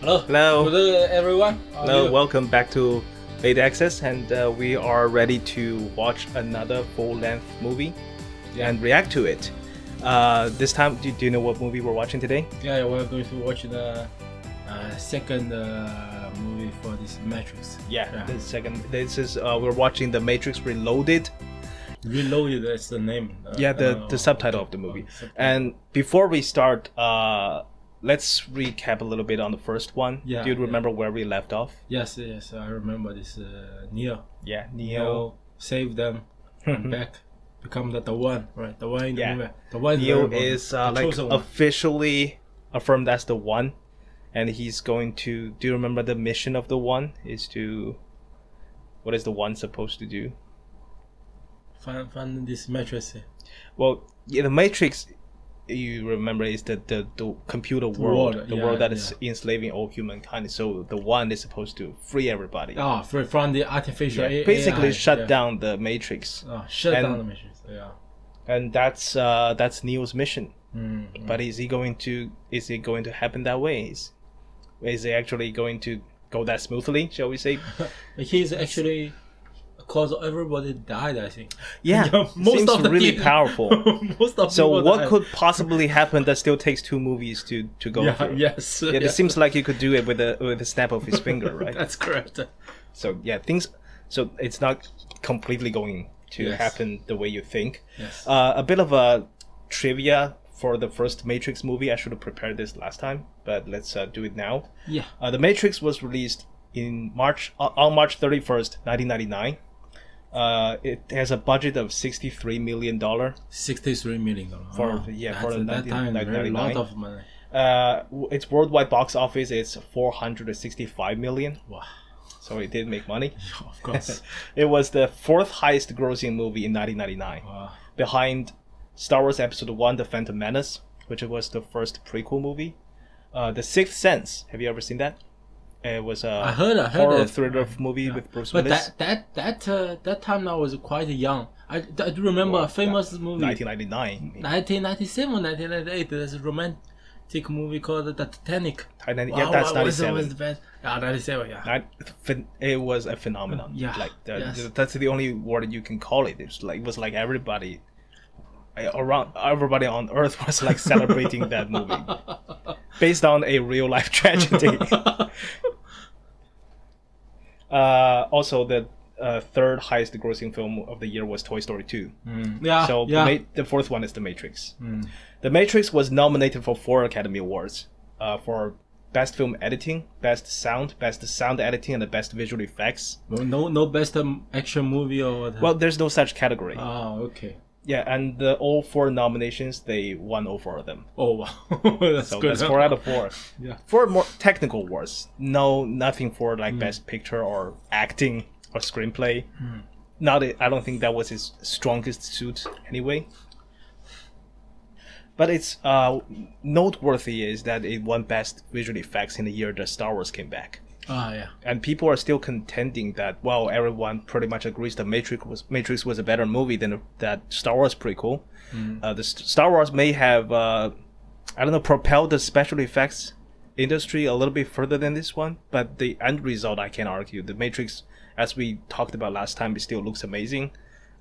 Hello. Hello. Hello, everyone. Hello. Welcome back to Late Access, and we are ready to watch another full-length movie and react to it. This time, do you know what movie we're watching today? Yeah, we're going to watch the second movie for this Matrix. Yeah, the second. This is we're watching The Matrix Reloaded. Reloaded, that's the name. The subtitle of the movie. And before we start, let's recap a little bit on the first one. Yeah, do you remember where we left off? Yes, I remember this. Neo. Yeah, Neo saved them back, become the one, right? The one in the movie. The one. Neo is like officially affirmed as the one, and he's going to. Do you remember the mission of the one? Is to. What is the one supposed to do? Find this Matrix. Well, yeah, the Matrix. You remember is the computer world, the world that is enslaving all humankind. So the one is supposed to free everybody. Free from the artificial AI. Basically shut down the Matrix. Shut down the Matrix. Yeah. And that's Neo's mission. But is it going to happen that way? Is it actually going to go that smoothly? Shall we say? He's actually. Cause everybody died, I think. Yeah, most seems of really powerful. Most of so what died. could possibly happen that still takes 2 movies to go through? Yes. It seems like you could do it with a snap of his finger, right? That's correct. So yeah, so it's not completely going to happen the way you think. Yes. A bit of a trivia for the first Matrix movie. I should have prepared this last time, but let's do it now. Yeah. The Matrix was released in March 31st, 1999. It has a budget of $63 million. $63 million. For that time, a lot of money. Its worldwide box office is $465 million. Wow! So it did make money. Of course. It was the 4th highest grossing movie in 1999, behind Star Wars Episode 1: The Phantom Menace, which was the first prequel movie. The Sixth Sense. Have you ever seen that? It was a horror thriller movie with Bruce Willis. But that time I was quite young. I do remember a famous movie. 1999. 1997, 1998. There's a romantic movie called The Titanic. Yeah, that's 97. Was the best? 97. Yeah. It was a phenomenon. Yeah. Like that's the only word you can call it. It was like everybody on Earth was like celebrating that movie, based on a real life tragedy. Also, the 3rd highest grossing film of the year was Toy Story 2. So the 4th one is The Matrix. The Matrix was nominated for 4 Academy Awards, for Best Film Editing, Best Sound Editing, and the Best Visual Effects. No best action movie or whatever. Well, there's no such category. Oh, okay. Yeah, and all 4 nominations, they won all 4 of them. Oh, wow. That's good. That's 4 out of 4. Yeah. 4 more technical awards. Nothing for like Best Picture or acting or screenplay. I don't think that was his strongest suit anyway. But it's noteworthy is that it won Best Visual Effects in the year that Star Wars came back. Yeah. And people are still contending that, well, everyone pretty much agrees that Matrix was a better movie than that Star Wars prequel. The Star Wars may have, propelled the special effects industry a little bit further than this one, but the end result, I can't argue. The Matrix, as we talked about last time, it still looks amazing.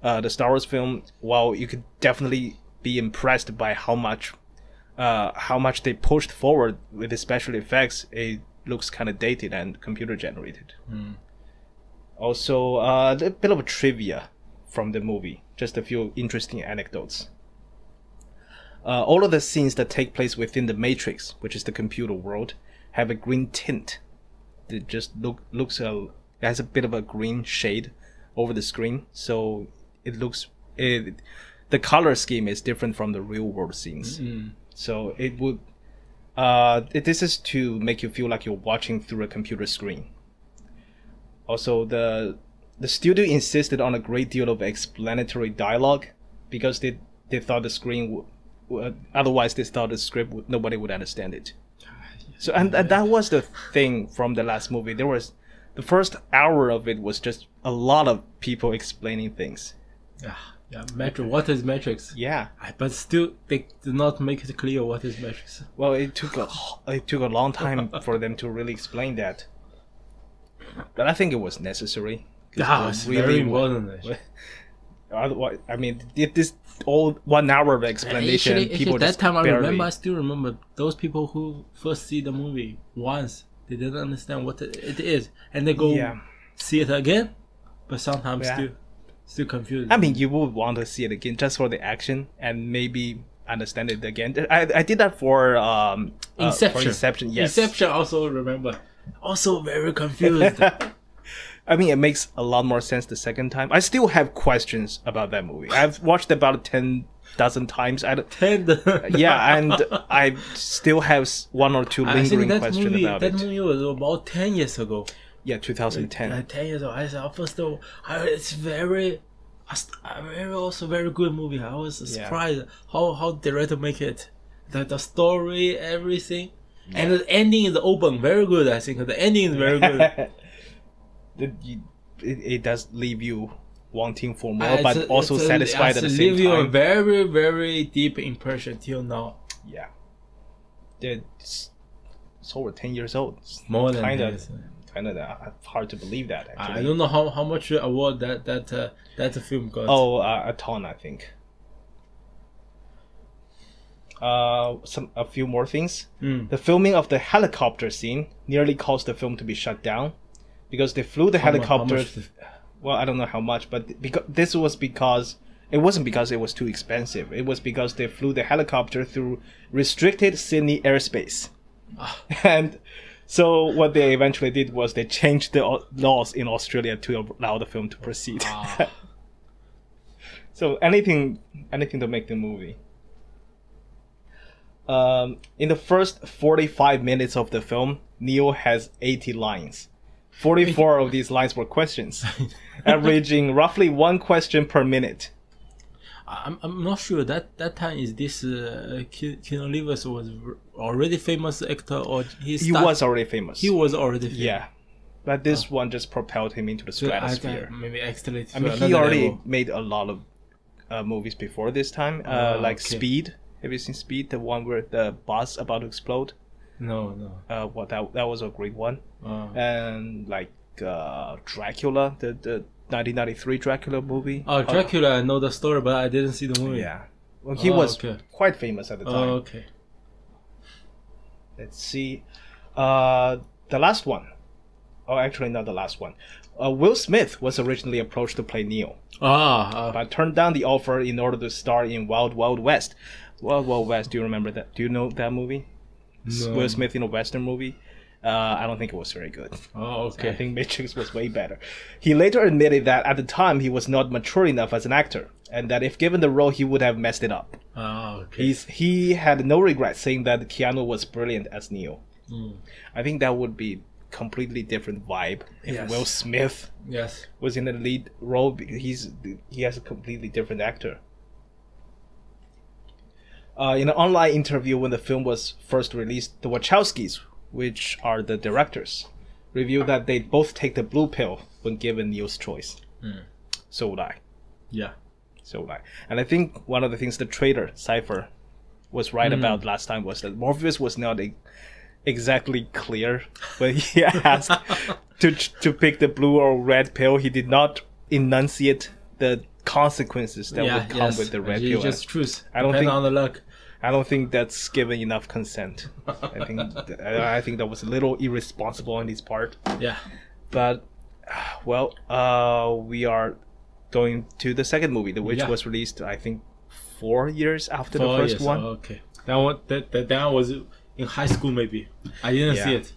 The Star Wars film, while you could definitely be impressed by how much they pushed forward with the special effects, it looks kind of dated and computer generated. Also, a bit of a trivia from the movie, just a few interesting anecdotes. All of the scenes that take place within the Matrix, which is the computer world, have a green tint. It just it has a bit of a green shade over the screen, so the color scheme is different from the real world scenes. So it would. This is to make you feel like you're watching through a computer screen. Also, the studio insisted on a great deal of explanatory dialogue because they thought the screen otherwise they thought the script nobody would understand it. So and that was the thing from the last movie. There was the first hour of it was just a lot of people explaining things. Yeah, Matrix. What is Matrix? Yeah. But still, they do not make it clear what is Matrix. Well, it took a long time for them to really explain that. But I think it was necessary. Yeah, it's really very important. Otherwise, I mean, this all 1 hour of explanation. Actually, that time I still remember those people who first see the movie once, they didn't understand what it is, and they go see it again, but sometimes still confused. I mean, you would want to see it again just for the action and maybe understand it again. I did that for Inception. For Inception, yes. Inception also remember, also very confused. I mean, it makes a lot more sense the second time. I still have questions about that movie. I've watched it about 10 dozen times. Yeah, and I still have 1 or 2 lingering questions about it. That movie was about 10 years ago. Yeah, 2010. 10 years ago. I said, first of all, it's very good movie. I was surprised how director make it. The story, everything. Yeah. And the ending is open. Very good, I think. The ending is very good. It does leave you wanting for more, but also satisfied at the same time. It leave you a very, very deep impression till now. Yeah. It's over 10 years old. It's more than kind of hard to believe that, actually. I don't know how much award that film got. Oh, a ton, I think. A few more things. The filming of the helicopter scene nearly caused the film to be shut down. Because they flew the helicopter. Well, I don't know how much, but it wasn't because it was too expensive. It was because they flew the helicopter through restricted Sydney airspace. And so what they eventually did was they changed the laws in Australia to allow the film to proceed. So anything to make the movie. In the first 45 minutes of the film, Neo has 80 lines. 44 of these lines were questions, averaging roughly 1 question per minute. I'm not sure that time is this Keanu Reeves was already famous actor or he was already famous. He was already famous. Yeah, but this one just propelled him into the stratosphere. Maybe escalated. I mean, he already made a lot of movies before this time, like Speed. Have you seen Speed? The one where the bus about to explode. No. That was a great one. And like Dracula, the 1993 Dracula movie. Oh, Dracula! I know the story, but I didn't see the movie. Yeah, well, he was quite famous at the time. Oh, okay. Let's see, the last one. Oh, actually, not the last one. Will Smith was originally approached to play Neo, but turned down the offer in order to star in Wild Wild West. Wild Wild West. Do you remember that? Do you know that movie? No. Will Smith in a Western movie. I don't think it was very good. Oh, okay. I think Matrix was way better. He later admitted that at the time he was not mature enough as an actor, and that if given the role he would have messed it up. Oh, okay. He had no regret saying that Keanu was brilliant as Neo. I think that would be completely different vibe if Will Smith was in the lead role, because he has a completely different actor. In an online interview when the film was first released, the Wachowskis, which are the directors, revealed that they'd both take the blue pill when given Neo's choice. So would I. Yeah. So would I. And I think one of the things the trailer, Cypher, was right about last time was that Morpheus was not exactly clear when he asked to pick the blue or red pill. He did not enunciate the consequences that would come with the red pill. Just choose. Depend on the luck. I don't think that's given enough consent. I think that was a little irresponsible on his part. Yeah. But well, we are going to the second movie, which was released, I think, 4 years after the first one. Oh, okay. That was in high school, maybe. I didn't see it.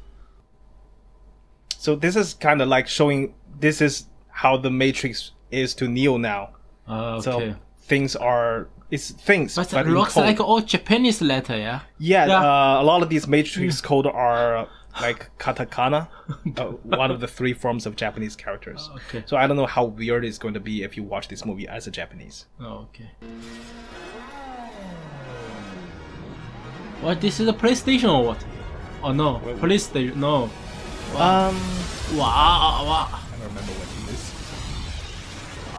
So this is kind of like showing this is how the Matrix is to Neo now. Okay. So things are. It's things, but it looks like all Japanese letter, yeah? Yeah, a lot of these Matrix code are like katakana, one of the 3 forms of Japanese characters. Okay. So I don't know how weird it's going to be if you watch this movie as a Japanese. Oh, okay. What, this is a PlayStation or what? Oh no, PlayStation, no. Wow. Wow. I don't remember what it is.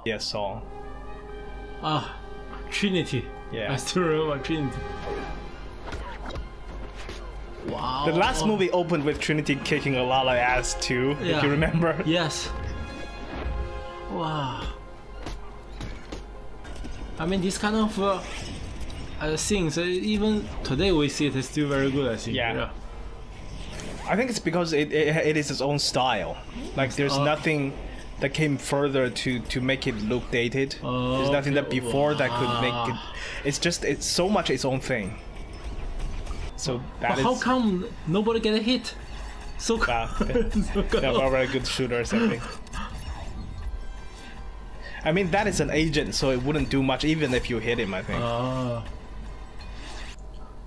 Yeah, song. Trinity. Yeah. I still remember Trinity. Wow. The last movie opened with Trinity kicking a lot of ass too, if you remember. Yes. Wow. I mean, this kind of things, even today we see it is still very good, I think. Yeah. I think it's because it is its own style. Like, there's nothing that came further to make it look dated. There's nothing that before that could make it... It's so much its own thing. So that how come nobody get a hit? So they're very good shooters, I think. I mean, that is an agent, so it wouldn't do much even if you hit him, I think.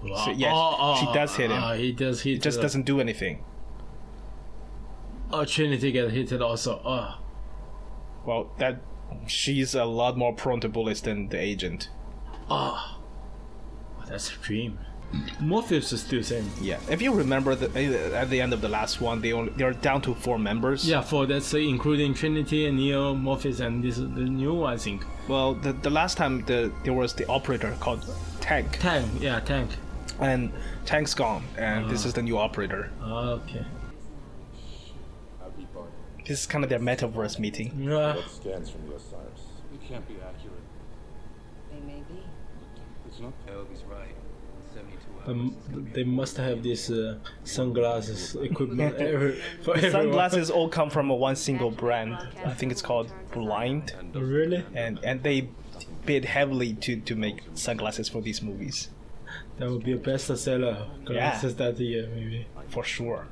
So, yes, she does hit him. He does hit. It just doesn't do anything. Trinity get hit also. Well, she's a lot more prone to bullets than the agent. That's a dream. Morpheus is still same. Yeah, if you remember, at the end of the last one, they're down to 4 members. Yeah, 4. That's including Trinity, Neo, Morpheus, and this is the new one, I think. Well, the last time there was the operator called Tank. Tank. And Tank's gone, and this is the new operator. Okay. This is kind of their metaverse meeting. Yeah. What scans from the Osiris? It can't be accurate. They may be. It's not. T.O.W.E.'s right. 72 hours. They must have this sunglasses equipment for everyone. Sunglasses all come from one single brand. I think it's called Blind. Really? And they bid heavily to make sunglasses for these movies. That would be a bestseller glasses that year, maybe. For sure.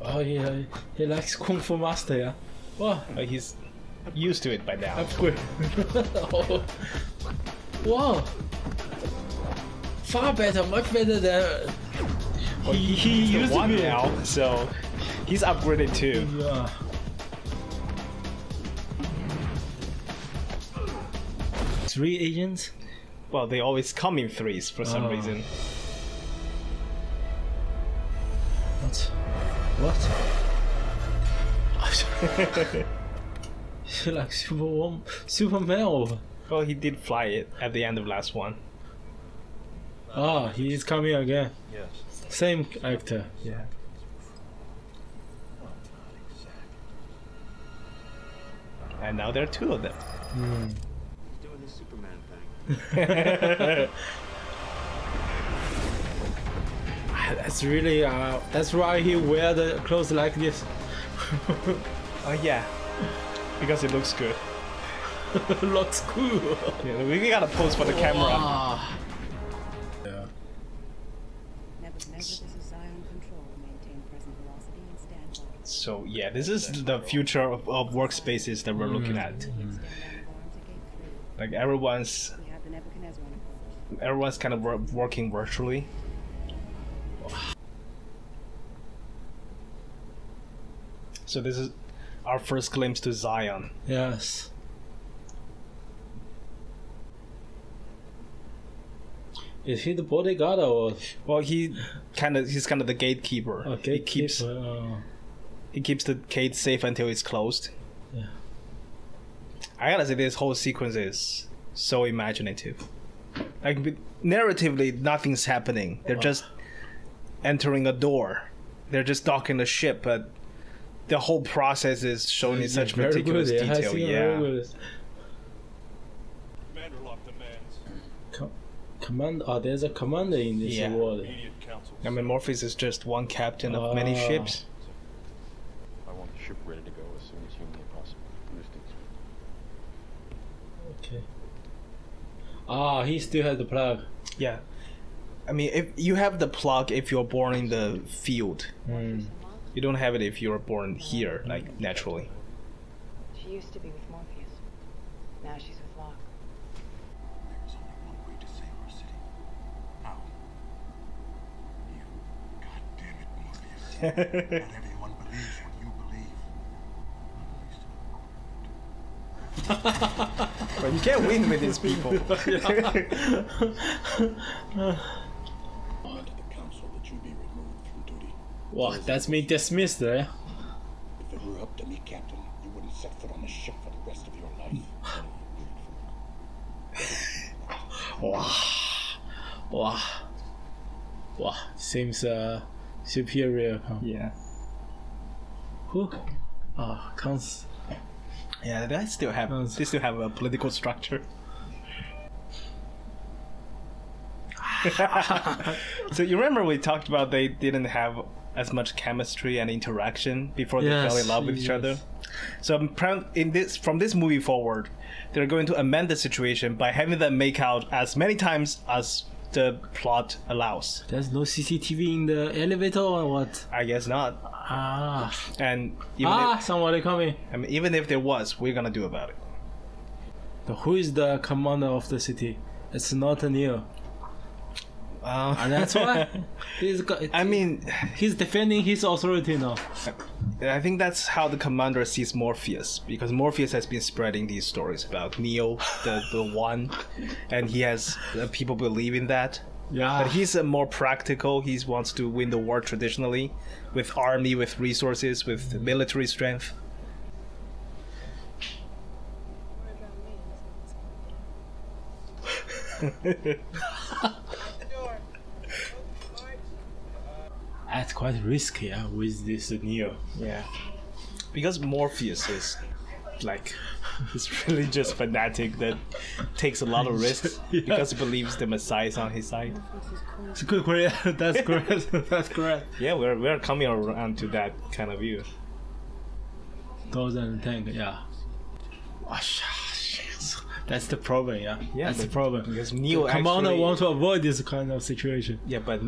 Oh, yeah, he likes Kung Fu Master, yeah. Wow. He's used to it by now. Upgrade. Oh. Wow. Far better, much better than he used to be now, so he's upgraded too. Yeah. Three agents? Well, they always come in threes for some reason. What? Like Superman. Well, he did fly it at the end of last one. He is coming again. Yes. Same actor. Yeah. And now there are 2 of them. Doing the Superman thing. That's really that's why he wear the clothes like this. Yeah, because it looks good. Looks cool. Yeah, we gotta pose for the camera. Yeah. Nebuchadnezzar, this is Zion Control. Maintain present velocity and stand by. So yeah, this is the future of workspaces that we're looking at. Extend down the arms at gate 3. Like everyone's We have the Nebuchadnezzar on approach. everyone's kind of working virtually. So this is our first glimpse to Zion. Yes. Is he the bodyguard or? Well, he's kind of the gatekeeper. Okay, He keeps the gate safe until it's closed. Yeah. I gotta say, this whole sequence is so imaginative. Like, narratively, nothing's happening. They're just entering a door. They're just docking the ship, but the whole process is shown in such meticulous detail. Yeah. Commander lock demands. Commander. There's a commander in this world. Immediate council. I mean, Morpheus is just one captain of many ships. I want the ship ready to go as soon as humanly possible. Understood? Okay. He still has the plug. Yeah. I mean, if you have the plug if you're born in the field. You don't have it if you're born here, like, naturally. She used to be with Morpheus. Now she's with Locke. There's only one way to save our city. How? You goddamn it, Morpheus. Not everyone believes what you believe. But you can't win with these people. To the council that you be removed from duty. Wow, that's me dismissed, eh? If it were up to me, Captain, you wouldn't set foot on the ship for the rest of your life. Wow. Seems superior. Yeah. Who? Counts. Yeah, they still have a political structure. So you remember we talked about they didn't have as much chemistry and interaction before they fell in love with each other. So from this movie forward, they're going to amend the situation by having them make out as many times as the plot allows. There's no CCTV in the elevator or what? I guess not. And somebody coming. I mean, even if there was, we're gonna do about it. But who is the commander of the city? It's not Neo. And that's why he's defending his authority now. I think that's how the commander sees Morpheus, because Morpheus has been spreading these stories about Neo, the one, and he has people believe in that. Yeah. But he's more practical. He wants to win the war traditionally, with army, with resources, with military strength. That's quite risky, with this Neo. Yeah, because Morpheus is this religious fanatic that takes a lot of risks because he believes the Messiah is on his side. It's good, that's correct. That's correct. Yeah, we're coming around to that kind of view. 2010, yeah. That's the problem, yeah. That's the problem. Because Neo commander wants to avoid this kind of situation. Yeah, but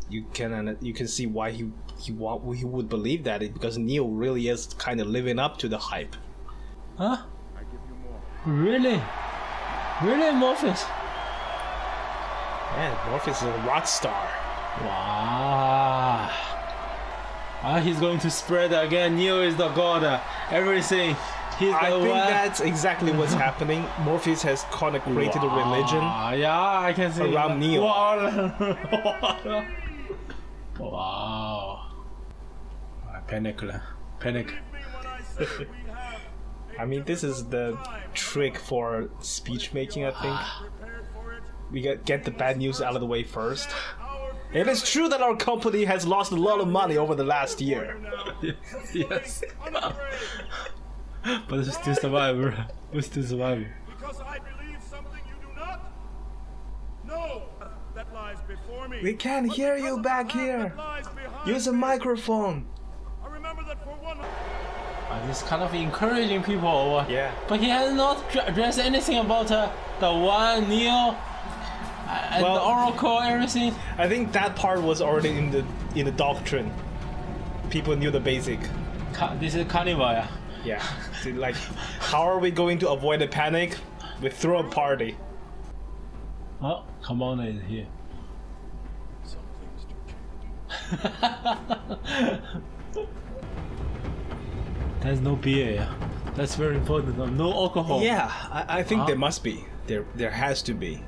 you can see why he would believe that, because Neo really is kind of living up to the hype. Huh? I give you more. Really, Morpheus? Yeah, Morpheus is a rock star. Wow. He's going to spread again. Neo is the god. Everything. I think that's exactly what's happening. Morpheus has kind of created a religion. Yeah, I can see around Neo. Wow. Panic. I mean, this is the trick for speech making, I think. We get the bad news out of the way first. It is true that our company has lost a lot of money over the last year. Yes. But we're still surviving. Because I believe something you do not know that lies before me. We can't hear you back here. Use a microphone. I remember that for one. This kind of encouraging people. Yeah. But he has not addressed anything about the one Neo and the Oracle, everything. I think that part was already in the doctrine. People knew the basic. This is carnival, yeah. Yeah. So, how are we going to avoid a panic? We throw a party. Oh, commander is here. Some things do change. There's no beer, yeah. That's very important. No alcohol. Yeah, I think there must be. There has to be.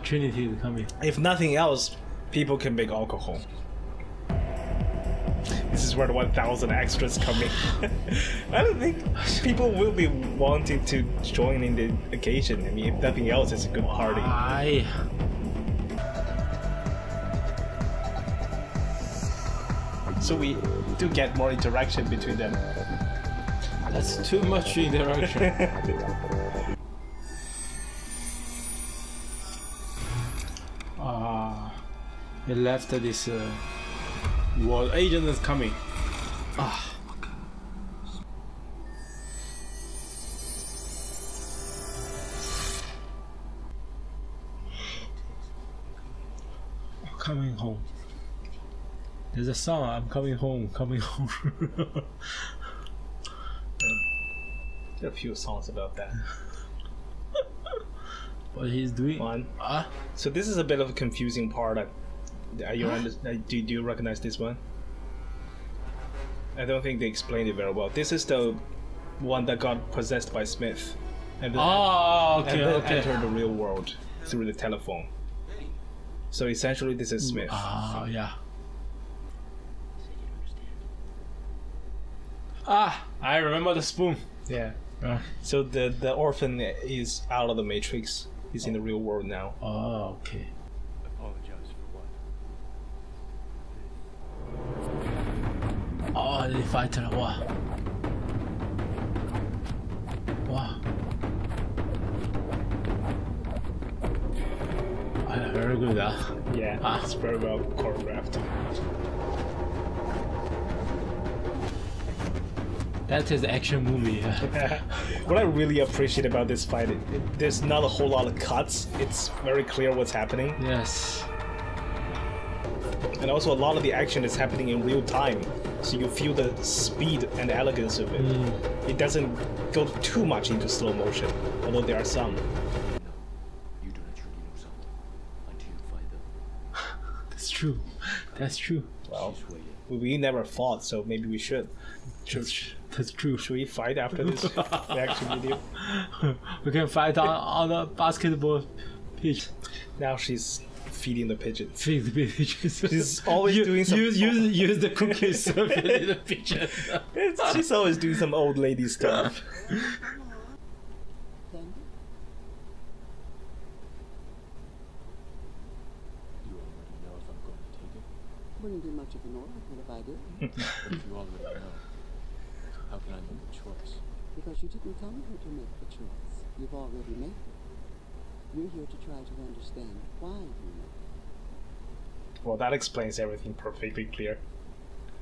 Trinity is coming. If nothing else, people can make alcohol. This is where the 1,000 extras come in. I don't think people will be wanting to join in the occasion. I mean, if nothing else, it's a good party. So we do get more interaction between them. That's too much interaction. He left this world. Agent is coming. Coming home. There's a song. I'm coming home. Coming home. There are a few songs about that. What he's doing? So this is a bit of a confusing part. Do you recognize this one? I don't think they explained it very well. This is the one that got possessed by Smith, and then, entered the real world through the telephone. So essentially, this is Smith. Yeah. Ah, I remember the spoon. Yeah. So the orphan is out of the Matrix. He's in the real world now. Oh, okay. Apologize for what? Oh, they fight her. Wow. Wow. Very good, Yeah, it's very well choreographed. That is action movie. What I really appreciate about this fight, there's not a whole lot of cuts. It's very clear what's happening. Yes. And also a lot of the action is happening in real time. So you feel the speed and elegance of it. It doesn't go too much into slow motion, although there are some. No, you do not truly know someone until you find them. That's true. That's true. Well, we never fought, so maybe we should. That's true. Should we fight after this reaction video? We can fight on the basketball pitch. Now she's feeding the pigeons. Feed the pigeons. She's always doing some... Use the cookies to feed the pigeons. She's always doing some old lady stuff. You already know if I'm going to take it. Wouldn't be much of an oracle if I did. But if you already know, how can I make a choice? Because you didn't come here to make the choice. You've already made it. You're here to try to understand why you made it. Well, that explains everything perfectly clear.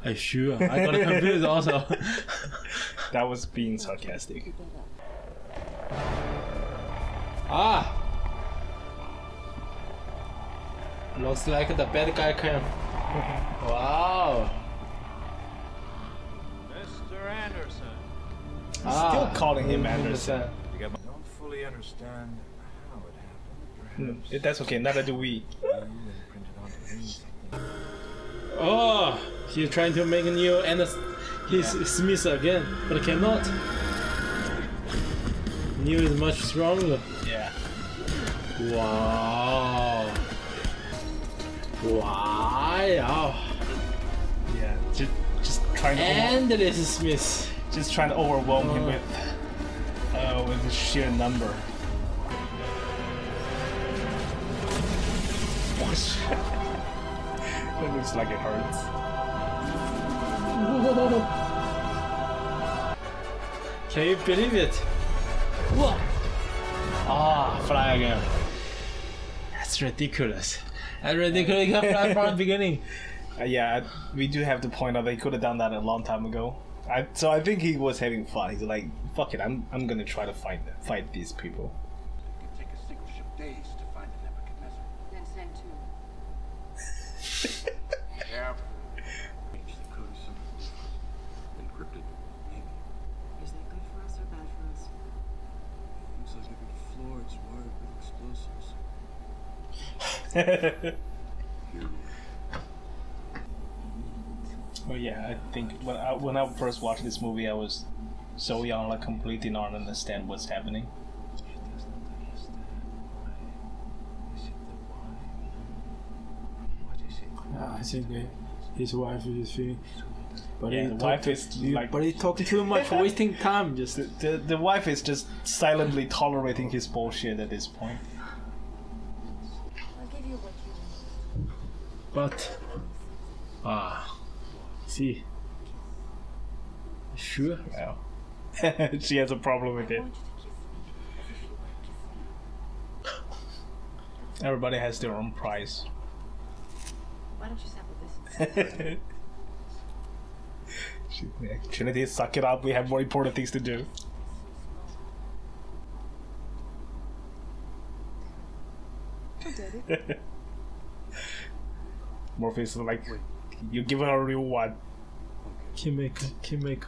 Are you sure? I got confused also. That was being sarcastic. Keep that up. Ah! Looks like the bad guy came. Wow! Mr. Anderson. Still calling him Anderson. I don't fully understand how it happened. Perhaps That's okay, neither do we. you imprinted onto him something. Oh! He's trying to make a new and he's Smith again, but cannot. New is much stronger. Yeah. Wow! Wow! Yeah, just trying to And this is Smith. just trying to overwhelm him with the sheer number. It looks like it hurts. Can you believe it? Whoa! Ah, fly again. That's ridiculous. That's ridiculous. You can fly from the beginning. Yeah, we do have to point out they could have done that a long time ago. So I think he was having fun. He's like, fuck it, I'm gonna try to fight these people. It could take a single ship days to find the Nebuchadnezzar. Then send two. Yeah. Change the code some encrypted. Maybe. Is that good for us or bad for us? Looks like every floor is wired with explosives. Well, yeah, I think when I first watched this movie, I was so young, like completely not understand what's happening. She does not understand why. Is it the why? What is it? I think his wife is feeling. But Yeah, he the talked- wife is like- But he talked too much, wasting time. Just The wife is just silently tolerating his bullshit at this point. I'll give you what you want. but see. Sure. Well, she has a problem with I it. want you to kiss me as if you want to kiss me. Everybody has their own price. Why don't you sample this instead? Trinity, suck it up. We have more important things to do. Morpheus is like, you give her a real one. Kingmaker.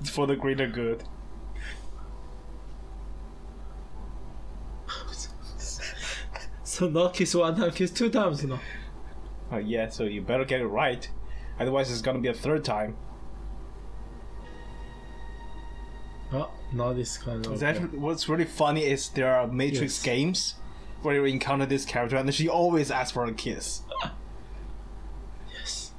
It's for the greater good. So not kiss one time, kiss two times, you know. Yeah, so you better get it right. Otherwise, it's gonna be a third time. Oh, not this kind of. It's actually, what's really funny is there are Matrix Yes. games where you encounter this character and she always asks for a kiss. Yes.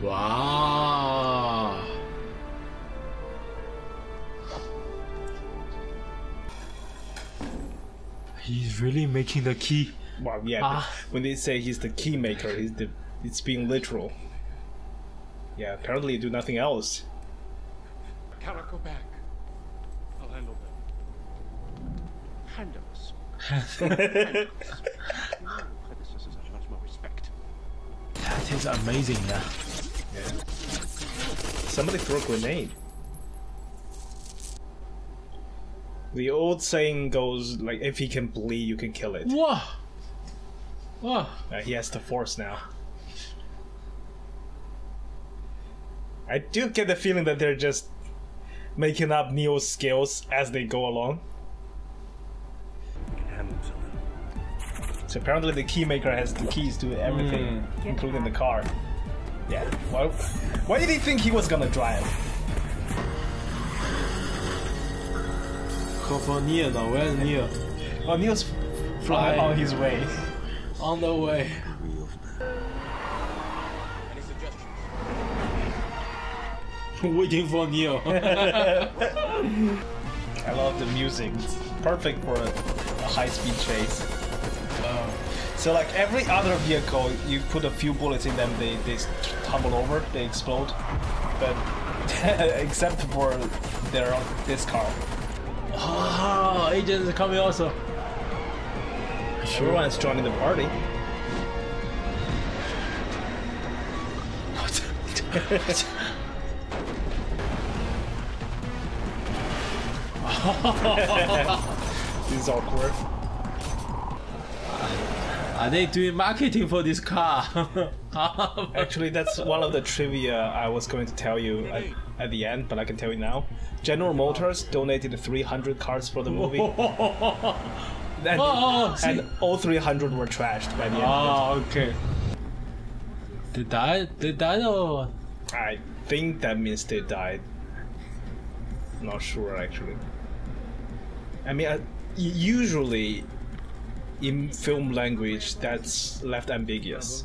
Wow. He's really making the key. Well, yeah. When they say he's the key maker, it's being literal. Yeah, apparently you do nothing else. Cannot go back. I'll handle them. Hand us. Predecessors have much more respect. That is amazing, yeah. Somebody threw a grenade. The old saying goes like, if he can bleed, you can kill it. Whoa! Whoa! He has the force now. I do get the feeling that they're just making up Neo's skills as they go along. So apparently the keymaker has the keys to everything, including the car. Yeah. Well, why did he think he was gonna drive? Call for Neo now. Where's Neo? Oh, Neo's flying on his way. On the way. Any suggestions? Waiting for Neo. I love the music. It's perfect for a high-speed chase. So like every other vehicle, you put a few bullets in them, they tumble over, they explode. But except for this car. Oh, agents are coming also. Everyone's joining the party. This is awkward. Are they doing marketing for this car? Actually, that's one of the trivia I was going to tell you at the end, but I can tell you now. General Motors donated 300 cars for the movie. And all 300 were trashed by the end. Oh, okay. They died or? I think that means they died. Not sure actually. I mean, usually in film language that's left ambiguous.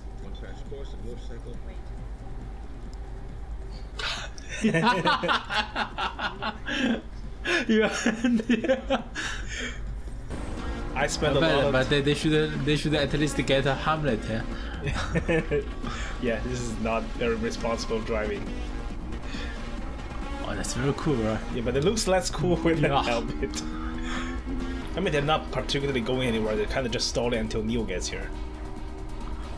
I spent a lot of... But they should at least get a Hamlet, yeah? Yeah, this is not very responsible driving. Oh, that's very cool, right? Yeah, but it looks less cool with a helmet. I mean, they're not particularly going anywhere, they're kind of just stalling until Neo gets here.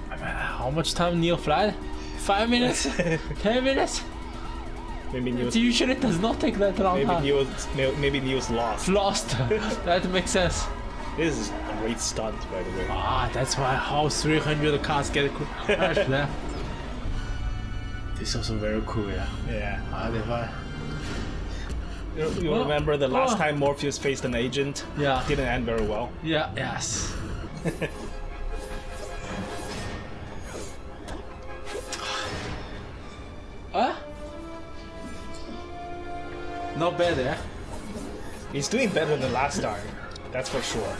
How much time Neo flies? 5 minutes? 10 minutes? Maybe Neo's... It usually does not take that long time. Maybe Neo's lost. Lost. That makes sense. This is a great stunt, by the way. Ah, that's why how 300 cars get crashed there. This is also very cool, yeah. Yeah. Ah, they fine. You remember the last time Morpheus faced an agent? Yeah. Didn't end very well. Yeah, yes. Huh? Not bad, yeah? He's doing better than last time. That's for sure.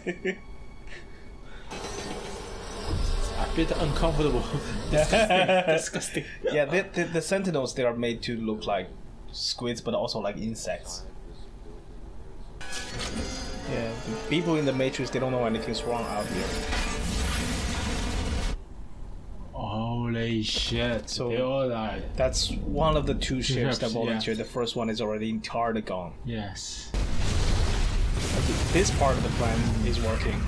A bit uncomfortable. Disgusting. Yeah, the Sentinels, they are made to look like squids, but also like insects. Yeah, the people in the Matrix, they don't know anything's wrong out here. Holy shit, so they all died. That's one of the two ships that Yeah. volunteered. The first one is already entirely gone. Yes. This part of the plan is working.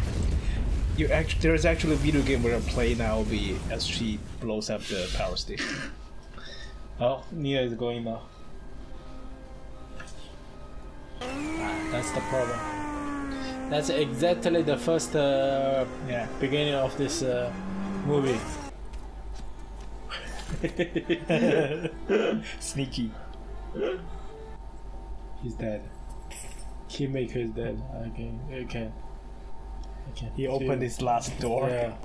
There's actually a video game where I play Naomi as she blows up the power station. Oh, Neo is going now. That's the problem. That's exactly the first beginning of this movie. Sneaky. He's dead. Keymaker is dead. Okay. He opened his last door. Yeah.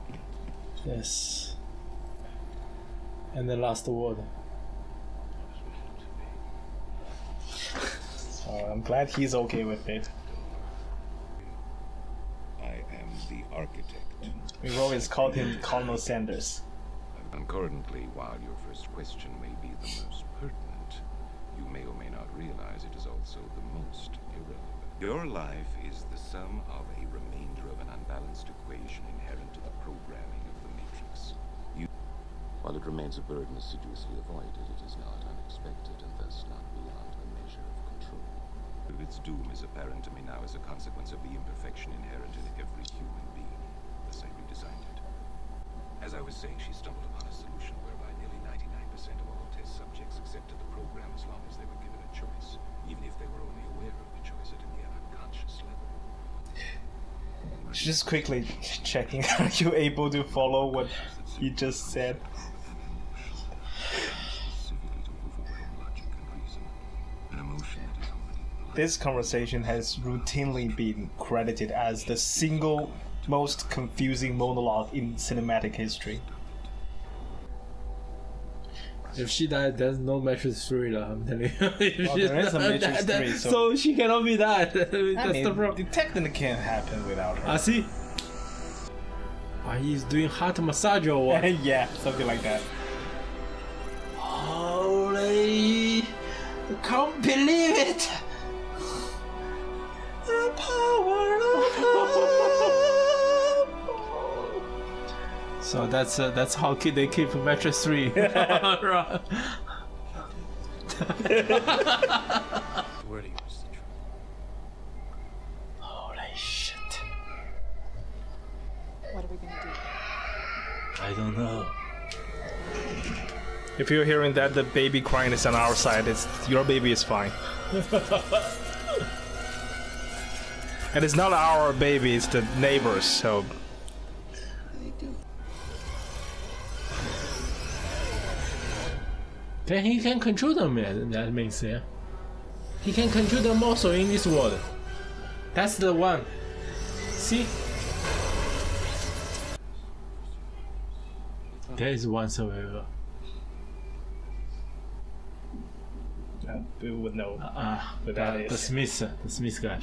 Yes. And the last word. I'm glad he's okay with it. I am the architect. We've always called him Colonel Sanders. Concurrently, while your first question may be the most pertinent, you may or may not realize it is also the most irrelevant. Your life is the sum of a remainder of an unbalanced equation inherent to the programming of the Matrix. While it remains a burden assiduously avoided, it is not unexpected and thus not beyond a measure of control. Its doom is apparent to me now as a consequence of the imperfection inherent in every human being. Thus I redesigned it. As I was saying, she stumbled upon a solution whereby nearly 99% of all test subjects accepted the program as long as they were given a choice, even if they were only aware of the choice at a near unconscious level. Just quickly checking, are you able to follow what he just said? Specifically to overwhelm logic and reason, an emotion that is already blind. This conversation has routinely been credited as the single most confusing monologue in cinematic history. If she died, there's no Matrix 3 lah, I'm telling you. Well, there is a Matrix 3, so she cannot be that. That's the problem. It technically can't happen without her. I see. He's doing heart massage or what? Yeah, something like that. Holy! I can't believe it! The power of love! So that's how they keep Matrix 3. Right. Where do you was the truth? Holy shit. What are we gonna do? I don't know. If you're hearing that the baby crying is on our side, it's your baby is fine. And it's not our baby, it's the neighbors, so... Then he can control them, man. That means, yeah. He can control them also in this world. That's the one. See? There is one survivor. We would know who that is. The Smith guy.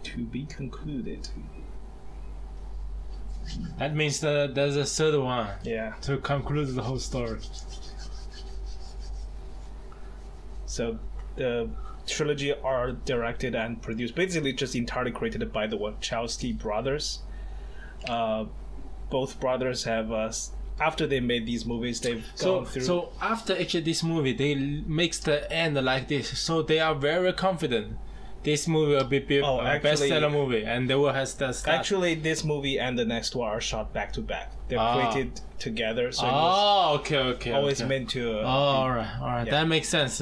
To be concluded. That means that there's a third one. Yeah. To conclude the whole story. So the trilogy are directed and produced, basically just entirely created by the Wachowski brothers. Both brothers have after they made these movies, they've gone through. So after actually this movie, they makes the end like this. So they are very confident. This movie will be a bestseller movie, and they will have the start. Actually, this movie and the next one are shot back to back. They're created together, so it was always meant to. Alright, yeah. That makes sense.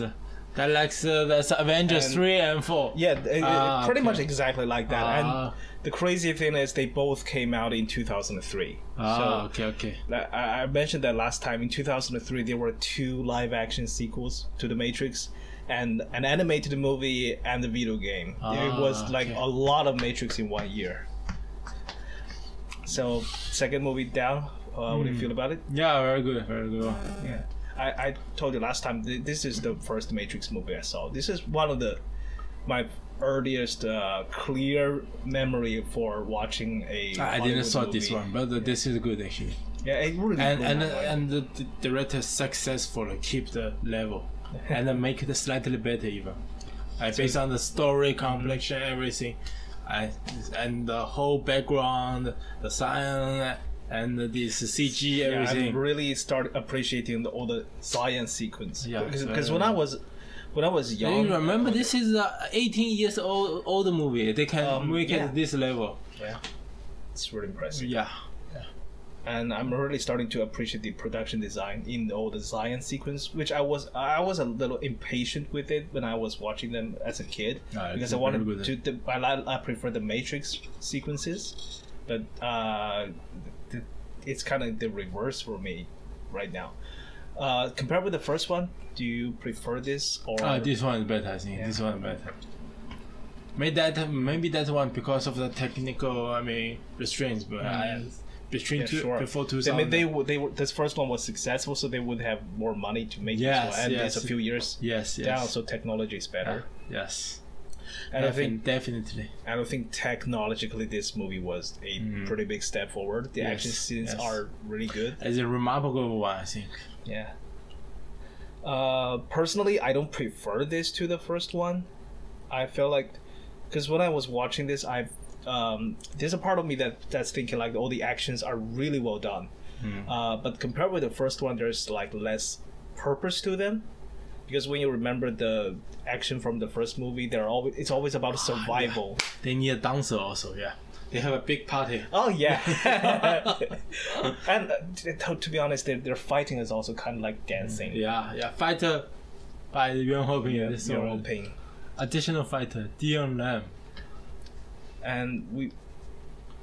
That likes that's Avengers 3 and 4. Yeah, pretty much exactly like that. And the crazy thing is, they both came out in 2003. I mentioned that last time. In 2003, there were 2 live-action sequels to The Matrix, and an animated movie and a video game. It was like a lot of Matrix in 1 year. So, second movie down. What do you feel about it? Yeah, very good. Yeah. I told you last time, this is the first Matrix movie I saw. This is one of my earliest clear memory for watching a I didn't saw movie. This one, but this is good actually. Yeah, it really and the director successfully keep the level and then make it slightly better even. Based on the story, complexion, everything, and the whole background, the science. And this CG, everything. I really started appreciating all the science sequence. Yeah, because when I was young. You remember, this is a 18 years old movie. They can make it this level. Yeah, it's really impressive. Yeah. And I'm really starting to appreciate the production design in all the science sequence, which I was a little impatient with it when I was watching them as a kid, because I wanted to. I prefer the Matrix sequences. But it's kind of the reverse for me right now. Compared with the first one, do you prefer this or? This one is better. I think this one is better. Maybe that one because of the technical, restraints, but before 2000. They were this first one was successful, so they would have more money to make this one, and it's a few years down, so technology is better. Yes. And Definitely. I think technologically this movie was a pretty big step forward. The action scenes are really good. It's a remarkable one, I think. Yeah. Personally, I don't prefer this to the first one. I feel like, because when I was watching this, there's a part of me that's thinking like all the actions are really well done. But compared with the first one, there's like less purpose to them. Because when you remember the action from the first movie, it's always about survival. They need a dancer also, They have a big party. Oh yeah, and to be honest, their fighting is also kind of like dancing. Fighter by Yuan Hoping. Yuan Hoping. Additional fighter, Dion Lam. And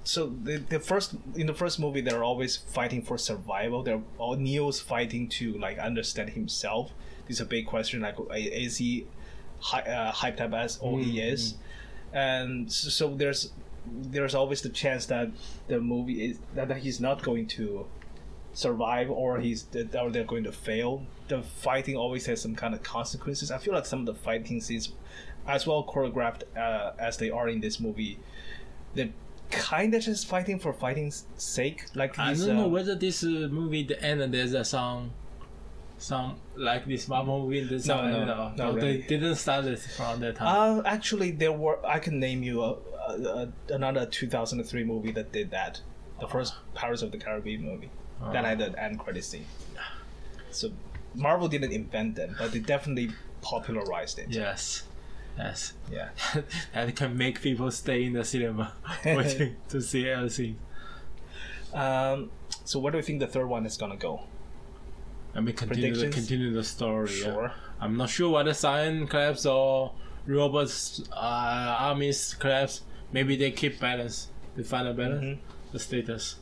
so in the first movie, they're always fighting for survival. Neo's fighting to like understand himself. This is a big question. Like, is he hyped up as all he is? And so there's always the chance that the movie is that he's not going to survive, or they're going to fail. The fighting always has some kind of consequences. I feel like some of the fighting scenes, as well choreographed as they are in this movie, they're kind of just fighting for fighting's sake. Like I don't know whether this movie, the end, there's a song like this Marvel movie. No, really. They didn't start it from that time. Actually, there were. I can name you another 2003 movie that did that. The first Pirates of the Caribbean movie that had an end credit scene. So Marvel didn't invent them, but they definitely popularized it. Yes. Yeah. That can make people stay in the cinema waiting to see everything. So where do you think the third one is gonna go? Continue the story. Sure. I'm not sure whether Cyan collapse or robots armies collapse. Maybe they keep balance. They find a balance. The status.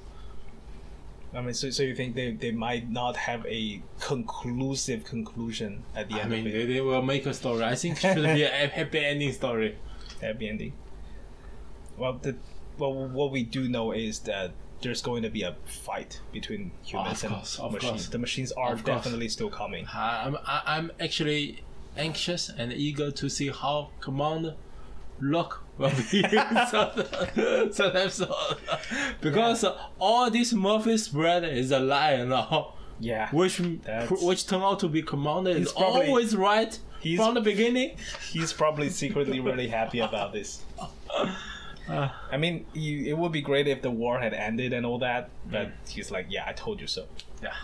So you think they might not have a conclusive conclusion at the end of it? They will make a story. I think it should be a happy ending story. Happy ending. Well, what we do know is that there's going to be a fight between humans and machines. The machines are definitely still coming. I'm actually anxious and eager to see how Commander Locke will be because all this Morpheus spread is a lie now. Yeah, which turned out to be Commander is always right from the beginning. He's probably secretly really happy about this. It would be great if the war had ended and all that, but he's like, yeah, I told you so. Yeah.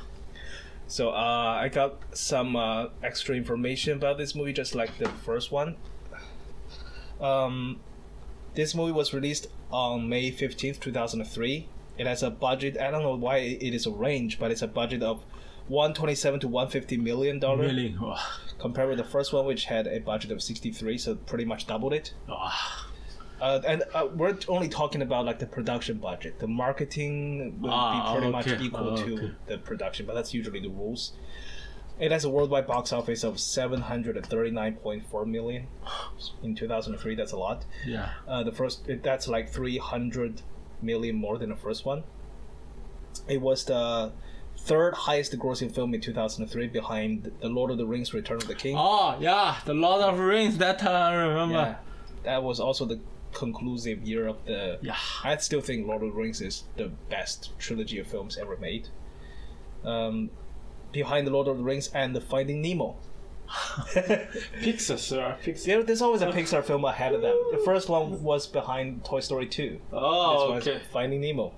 So I got some extra information about this movie, just like the first one. This movie was released on May 15th, 2003. It has a budget, I don't know why it is a range, but it's a budget of $127 to $150 million. Really? Compared with the first one, which had a budget of 63, so pretty much doubled it. And we're only talking about like the production budget. The marketing will be pretty much equal to the production, but that's usually the rules. It has a worldwide box office of 739.4 million in 2003. That's a lot. Yeah. That's like 300 million more than the first one. It was the third highest grossing film in 2003, behind The Lord of the Rings: Return of the King. Oh yeah, The Lord of the Rings. That time I remember. Yeah, that was also the conclusive year of the. Yeah. I still think Lord of the Rings is the best trilogy of films ever made. Behind The Lord of the Rings and the Finding Nemo. Pixar, sir. Pixar. There's always a Pixar film ahead of them. The first one was behind Toy Story 2. Oh, this was Finding Nemo.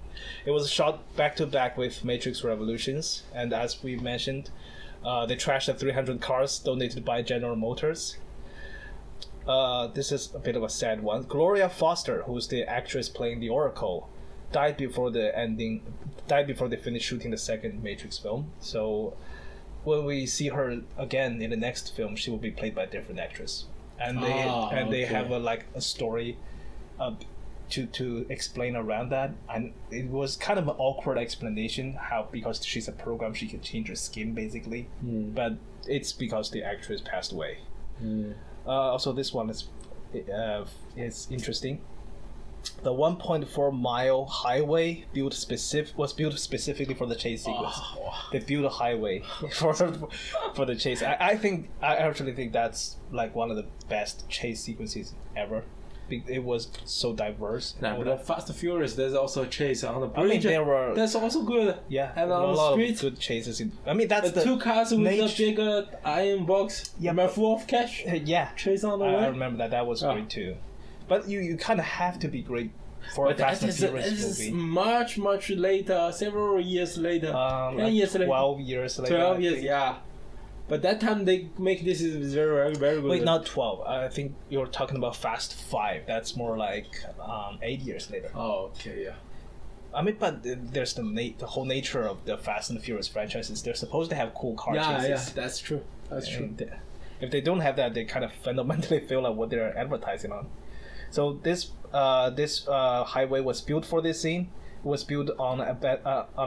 It was shot back to back with Matrix Revolutions, and as we mentioned, they trashed the 300 cars donated by General Motors. This is a bit of a sad one. Gloria Foster, who's the actress playing the Oracle, died before they finished shooting the second Matrix film. So when we see her again in the next film, she will be played by a different actress. And they have a story to explain around that, and it was kind of an awkward explanation how because she's a program she can change her skin basically, but it's because the actress passed away. Also, this one is interesting. The 1.4 mile highway was built specifically for the chase sequence. They built a highway for the chase. I actually think that's like one of the best chase sequences ever. It was so diverse. Now, but the Fast and Furious, there's also a chase on the bridge. I mean, there were that's also good. Yeah, and on a the lot street, of good chases. I mean, that's the two cars with the bigger iron box. Yeah, full of cash. Yeah, chase on the way. I remember that. That was great too. But you kind of have to be great for a Fast and Furious movie. Much later, several years later, 10 years later, 12 years later. 12 years, yeah. But that time they make this is very good. Wait, not 12. I think you're talking about Fast 5. That's more like 8 years later. Oh, okay, yeah. I mean, but there's the whole nature of the Fast and Furious franchises. They're supposed to have cool car chases. Yeah, that's true. That's true. If they don't have that, they kind of fundamentally feel like what they're advertising on. So this highway was built for this scene. It was built on a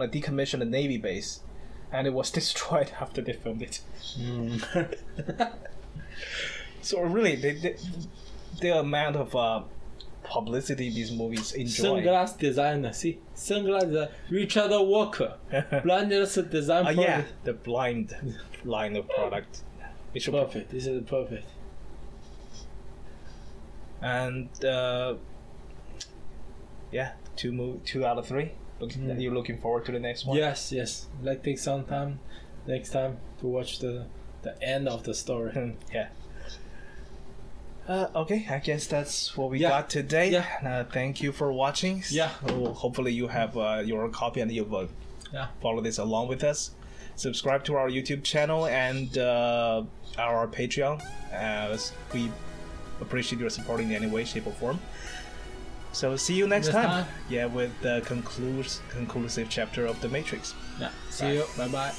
decommissioned Navy base, and it was destroyed after they filmed it. So really, the amount of publicity these movies enjoy. Sunglass designer, see, sunglass Richard Walker, blindness design product. Yeah, the blind line of product. It's perfect. This is perfect. And yeah, 2 out of 3. You're looking forward to the next one? Yes. Let's take some time next time to watch the end of the story. Yeah. Okay, I guess that's what we got today. Yeah. Thank you for watching. Yeah. Hopefully you have your copy and you'll follow this along with us. Subscribe to our YouTube channel and our Patreon. We appreciate your support in any way, shape, or form. So see you next time. Yeah, with the conclusive chapter of The Matrix. Yeah. See you. Bye bye.